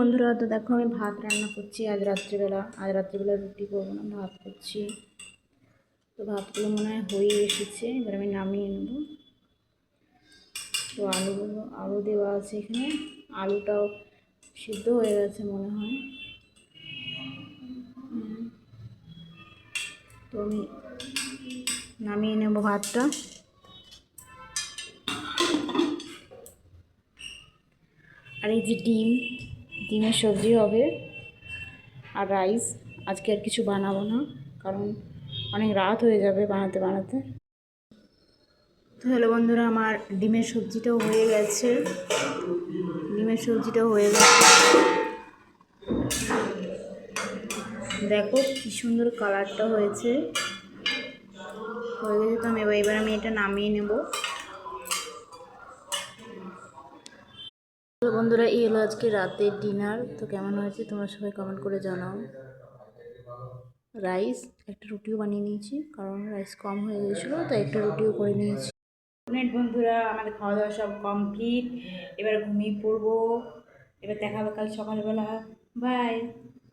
বন্ধুরা, তো দেখো আমি ভাত রান্না করছি আজ রাত্রিবেলা রুটি করবো না, ভাত করছি। তো ভাতগুলো মনে হয় হয়ে এসেছে, এবার আমি নামিয়ে নেব। তো আলু দেওয়া আছে এখানে, আলুটাও সিদ্ধ হয়ে গেছে মনে হয়। তো আমি নামিয়ে নেব ভাতটা। আর এই যে ডিমের সবজি হবে আর রাইস। আজকে আর কিছু বানাবো না, কারণ অনেক রাত হয়ে যাবে বানাতে বানাতে। তো হ্যালো বন্ধুরা, আমার ডিমের সবজিটাও হয়ে গেছে। দেখো কি সুন্দর কালারটা হয়েছে। তো এবার আমি এটা নামিয়ে নেব। তো বন্ধুরা, এই হলো আজকে রাতের ডিনার। তো কেমন হয়েছে তোমরা সবাই কমেন্ট করে জানাও। রাইস, একটা রুটিও বানিয়ে নিয়েছি, কারণ রাইস কম হয়ে গেছিলো, তো একটা রুটিও করে নিয়েছি। বন্ধুরা, আমাদের খাওয়া দাওয়া সব কমপ্লিট। এবার ঘুমিয়ে পড়বো। এবার দেখা হবে কাল সকালবেলা। বাই।